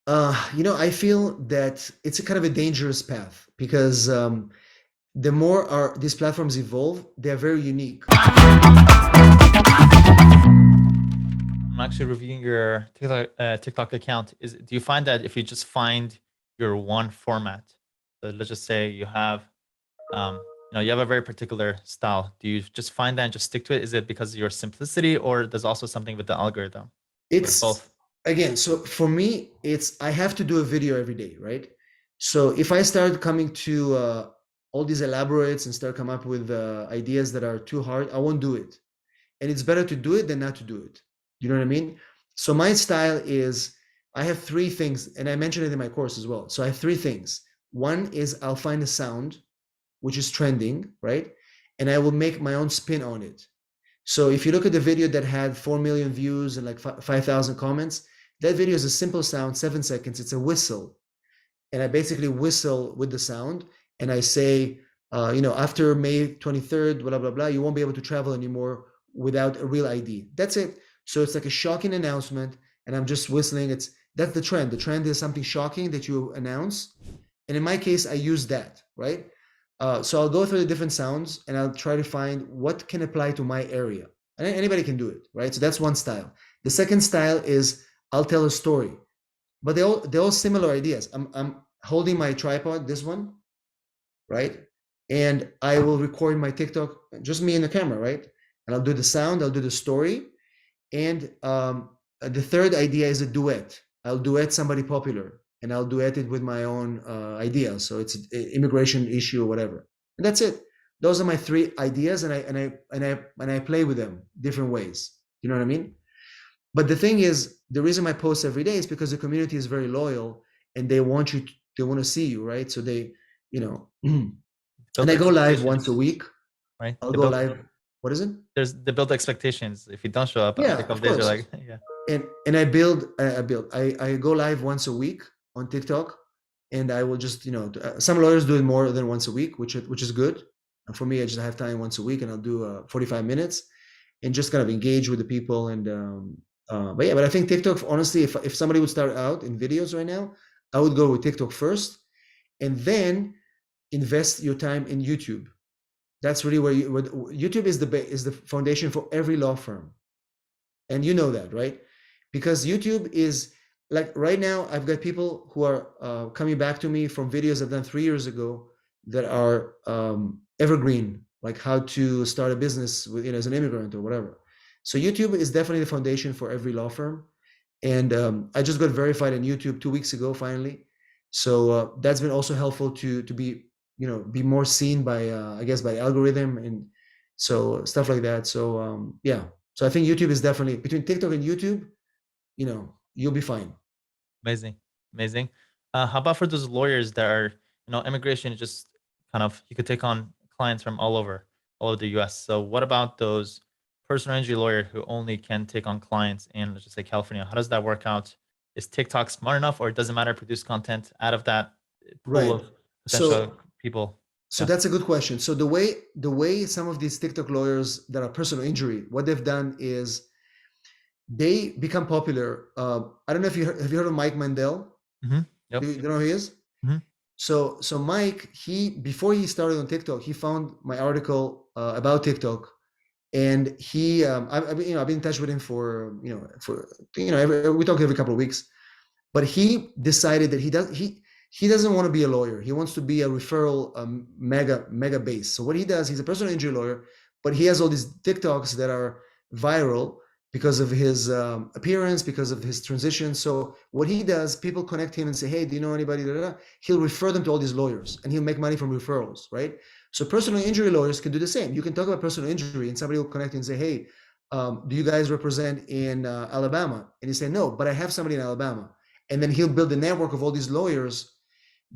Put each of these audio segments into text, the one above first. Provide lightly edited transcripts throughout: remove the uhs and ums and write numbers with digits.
I feel that it's a kind of a dangerous path because the more these platforms evolve, they're very unique. I'm actually reviewing your TikTok account. Do you find that if you just find your one format, so let's just say you have, you have a very particular style, do you just find that and just stick to it? Is it because of your simplicity, or there's also something with the algorithm, or It's both? again, so for me, it's I have to do a video every day, right? So if I start coming to all these elaborates and start come up with ideas that are too hard, I won't do it. And it's better to do it than not to do it. You know what I mean? So my style is I have three things, and I mentioned it in my course as well. So I have three things. One is I'll find a sound which is trending, right? And I will make my own spin on it. So if you look at the video that had 4 million views and like 5,000 comments, that video is a simple sound, 7 seconds. It's a whistle. And I basically whistle with the sound and I say, after May 23rd, blah, blah, blah, you won't be able to travel anymore without a real ID. That's it. So it's like a shocking announcement and I'm just whistling. That's the trend. The trend is something shocking that you announce. And in my case, I use that, right? So I'll go through the different sounds and I'll try to find what can apply to my area. And anybody can do it, right? So that's one style. The second style is I'll tell a story, but they're all similar ideas. I'm holding my tripod, this one, right? And I will record my TikTok, just me in the camera, right? And I'll do the sound, I'll do the story, and the third idea is a duet. I'll duet somebody popular, and I'll duet it with my own idea. So it's an immigration issue or whatever, and that's it. Those are my three ideas, and I play with them different ways. You know what I mean? But the thing is, the reason I post every day is because the community is very loyal, and they want to see you, right? So you know, and Build I go live once a expectations, week. right? I'll go live. What is it? They build expectations. If you don't show up after a Yeah, couple of days, you're course. like, yeah, And I go live once a week on TikTok, and I will just some lawyers do it more than once a week, which is good. And for me, I just have time once a week, and I'll do 45 minutes and just kind of engage with the people. And but yeah, but I think TikTok, honestly, if somebody would start out in videos right now, I would go with TikTok first, and then invest your time in YouTube. That's really where YouTube is the foundation for every law firm, and you know that, right? Because YouTube is like right now, I've got people who are coming back to me from videos I've done 3 years ago that are evergreen, like how to start a business with, as an immigrant or whatever. So YouTube is definitely the foundation for every law firm. And I just got verified on YouTube 2 weeks ago, finally. So that's been also helpful to be more seen by I guess by algorithm and so stuff like that. So yeah, so I think YouTube is definitely between TikTok and YouTube. You'll be fine. amazing, amazing. How about for those lawyers that are, immigration is just kind of, you could take on clients from all over the U.S. So what about those personal injury lawyer who only can take on clients in, let's just say, California? How does that work out? Is TikTok smart enough, or it doesn't matter, produce content out of that pool Right. of potential So people? so Yeah. that's a good question. So the way some of these TikTok lawyers that are personal injury, what they've done is they become popular. I don't know if have you heard of Mike Mandel? Hmm. Do Yep. you know who he is? Hmm. So Mike, he before he started on TikTok, he found my article about TikTok, and I've been in touch with him we talk every couple of weeks. But he decided that he doesn't want to be a lawyer. He wants to be a referral mega base. So what he does, he's a personal injury lawyer, but he has all these TikToks that are viral because of his appearance, because of his transition. So what he does, people connect him and say, "Hey, do you know anybody?" Da, da, da. He'll refer them to all these lawyers, and he'll make money from referrals, right? So personal injury lawyers can do the same. You can talk about personal injury, and somebody will connect and say, "Hey, do you guys represent in Alabama?" And you say, "No, but I have somebody in Alabama." And then he'll build a network of all these lawyers.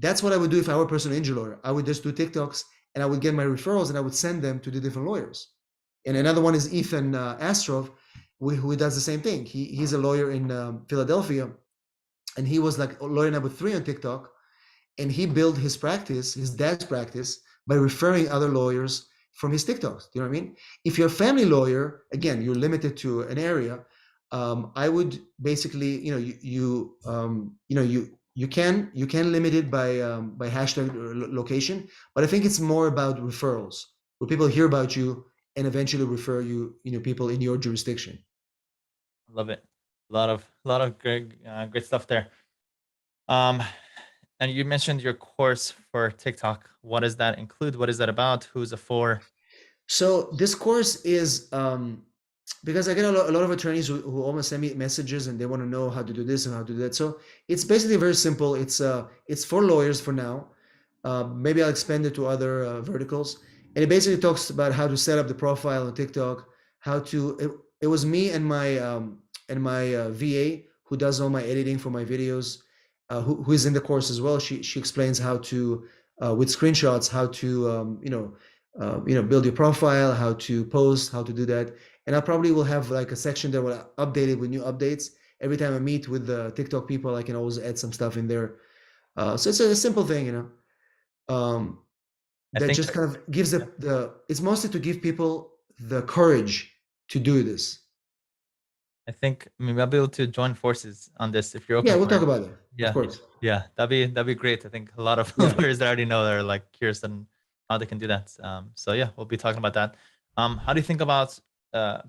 That's what I would do if I were a personal injury lawyer. I would just do TikToks and I would get my referrals and I would send them to the different lawyers. And another one is Ethan Astrov, who does the same thing. He's a lawyer in Philadelphia, and he was like lawyer number 3 on TikTok, and he built his practice, his dad's practice, by referring other lawyers from his TikToks. Do you know what I mean? If you're a family lawyer, again, you're limited to an area. I would basically, you can limit it by hashtag location, but I think it's more about referrals, where people hear about you and eventually refer you, people in your jurisdiction. I love it. A lot of great stuff there. Um, and you mentioned your course for TikTok. What does that include? What is that about? Who's it for? So this course is because I get a lot of attorneys who almost send me messages and they want to know how to do this and how to do that. So it's basically very simple. It's for lawyers for now. Maybe I'll expand it to other verticals. And it basically talks about how to set up the profile on TikTok. How to it was me and my VA who does all my editing for my videos, who is in the course as well. She explains how to with screenshots how to build your profile, how to post, how to do that. And I probably will have like a section that will update it with new updates. Every time I meet with the TikTok people, I can always add some stuff in there. So it's a simple thing, I that think just kind of gives yeah, it's mostly to give people the courage to do this. I think maybe I'll be able to join forces on this if you're Yeah, open we'll for talk it. about it, of Yeah, course. yeah, that'd be great. I think a lot of Yeah. lawyers that I already know that are like curious on how they can do that. So yeah, we'll be talking about that. How do you think about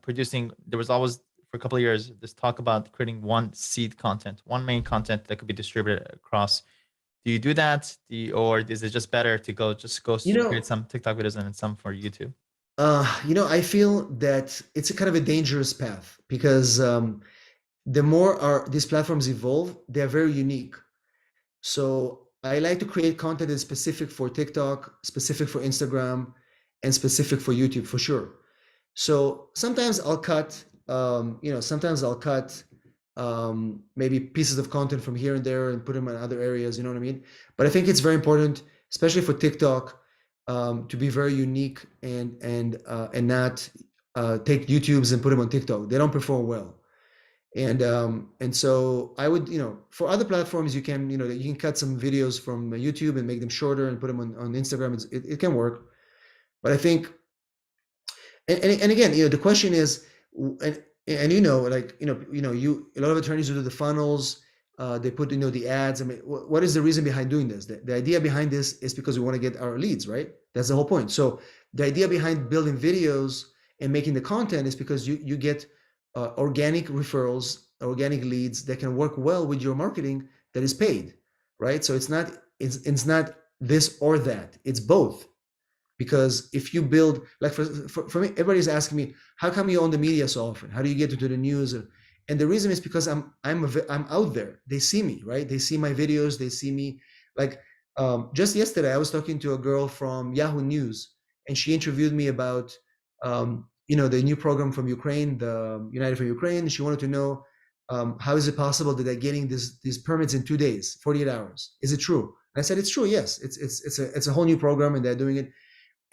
producing? There was always for a couple of years this talk about creating one seed content, one main content that could be distributed across. Do you do that? Or is it just better to You create know, some TikTok videos and then some for YouTube? I feel that it's a kind of a dangerous path because the more these platforms evolve, they're very unique. So I like to create content that's specific for TikTok, specific for Instagram, and specific for YouTube for sure. So sometimes I'll cut maybe pieces of content from here and there and put them in other areas. You know what I mean? But I think it's very important, especially for TikTok, to be very unique and not take YouTubes and put them on TikTok. They don't perform well. And so I would, for other platforms, you can cut some videos from YouTube and make them shorter and put them on Instagram. It can work. But I think, and again, the question is, and like you a lot of attorneys who do the funnels, they put the ads. I mean, what is the reason behind doing this? The idea behind this is because we want to get our leads, right? That's the whole point. So the idea behind building videos and making the content is because you get organic referrals, organic leads that can work well with your marketing that is paid, right? So it's not this or that. It's both. Because if you build, like for me, everybody's asking me, how come you own the media so often? How do you get into the news? And the reason is because I'm out there. They see me, right? They see my videos. They see me. Like just yesterday, I was talking to a girl from Yahoo News, and she interviewed me about the new program from Ukraine, the United for Ukraine. She wanted to know how is it possible that they're getting these permits in 2 days, 48 hours? Is it true? And I said it's true. Yes, it's a whole new program, and they're doing it.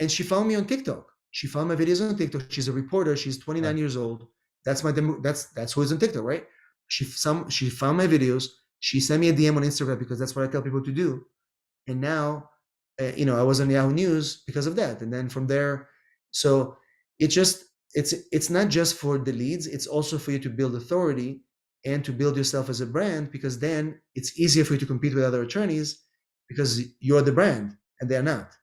And she found me on TikTok. She found my videos on TikTok. She's a reporter. She's 29 years old. That's who is on TikTok, right? She found my videos. She sent me a DM on Instagram because that's what I tell people to do. And now, I was on Yahoo News because of that. And then from there, so it just it's not just for the leads. It's also for you to build authority and to build yourself as a brand, because then it's easier for you to compete with other attorneys because you're the brand and they're not.